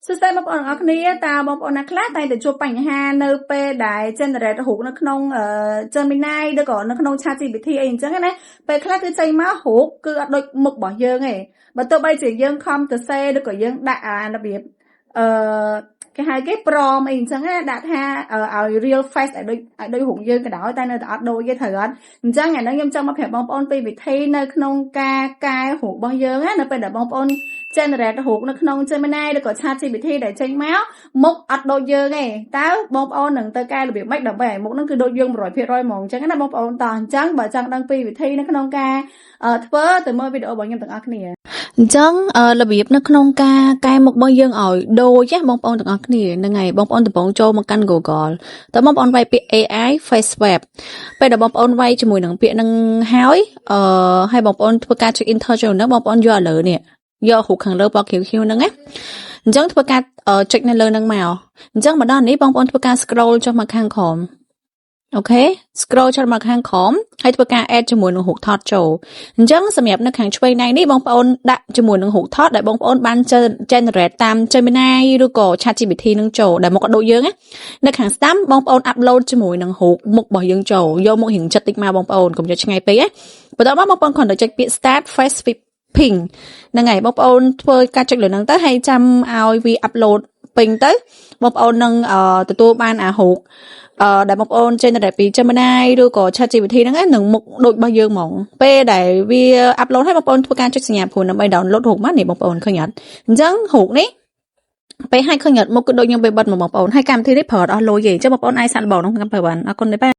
សួស្តីបងប្អូនទាំងអស់គ្នាតើបងប្អូនណាខ្លះតែងតែជួបបញ្ហានៅពេលដែល generate រូបនៅក្នុងGemini ឬក៏នៅក្នុង ChatGPT អីអញ្ចឹងណាពេលខ្លះគឺចេញមករូបគឺអត់ដូចមុខរបស់យើងទេបើទោះបីជាយើងខំទៅសេឬក៏យើងដាក់របៀបគេហៅគេព្រមអីអញ្ចឹងណាដាក់ថាឲ្យ real face ឲ្យដូចរូបយើងក៏ដោយតែនៅតែអត់ដូចទេត្រូវអត់អញ្ចឹងអាហ្នឹងខ្ញុំចង់មកប្រាប់បងប្អូនពីវិធីនៅក្នុងការកែរូបរបស់យើងណានៅពេលដែលបងប្អូន generate រូបនៅក្នុង Gemini ឬក៏ ChatGPT ដែលចេញមកមុខអត់ដូចយើងទេតើបងប្អូននឹងទៅកែរបៀបម៉េចដើម្បីឲ្យមុខហ្នឹងគឺដូចយើង 100% ហ្មងអញ្ចឹងណាបងប្អូនតោះអញ្ចឹងបើចង់ដឹងពីវិធីនៅក្នុងការធ្វើទៅមើលវីដេអូរបស់ខ្ញុំទាំងអស់គ្នាអញ្ចឹងរបៀបនៅក្នុងការកែមុខរបស់យើងឲ្យដូចបងប្អូនទាំងអស់គ្នាហ្នឹងហើយបងប្អូនដំបងចូលមកកាន់ Google តើបងប្អូនវាយពាក្យ AI face swap ពេលដែលបងប្អូនវាយជាមួយនឹងពាក្យហ្នឹងហើយបងប្អូនធ្វើការ check in ចូលហ្នឹងបងប្អូនយកឥឡូវនេះយករូបខាងលើពណ៌ខៀវៗហ្នឹងណាអញ្ចឹងធ្វើការចុចនៅលើហ្នឹងមកអញ្ចឹងមកដល់នេះបងប្អូនធ្វើការ scroll ចុះមកខាងក្រោមអូខេ scroll ចុះមកខាងក្រោមហើយធ្វើការ add ជាមួយនឹងរូបថតចូលអញ្ចឹងសម្រាប់នៅខាងឆ្វេងដៃនេះបងប្អូនដាក់ជាមួយនឹងរូបថតដែលបងប្អូនបាន generate តាម Gemini ឬក៏ ChatGPT នឹងចូលដែលមកដូចយើងណានៅខាងស្ដាំបងប្អូន upload ជាមួយនឹងរូបមុខរបស់យើងចូលយកមុខរៀងចិត្តតិចមកបងប្អូនកុំយកឆ្ងាយពេកណាបន្ទាប់មកបងប្អូនគ្រាន់តែចុចពាក្យ start face ping ហ្នឹងហើយបងប្អូនធ្វើការចុចលើហ្នឹងទៅហើយចាំឲ្យវា upload ពេញទៅបងប្អូននឹងទទួលបានអារូបដែលបងប្អូន generate ពី Gemini ឬក៏ ChatGPT ហ្នឹងនឹងមុខដូចរបស់យើងហ្មងពេលដែលវា upload ឲ្យបងប្អូនធ្វើការចុចសញ្ញាព្រួនដើម្បី download រូបមកនេះបងប្អូនឃើញអត់អញ្ចឹងរូបនេះពេលឲ្យឃើញអត់មុខគឺដូចខ្ញុំពេលបិទមកបងប្អូនហើយកម្មវិធីនេះប្រើអត់អស់លុយទេអញ្ចឹងបងប្អូនអាចសាកល្បងក្នុងកម្មប្រើបានអរគុណទេបាទ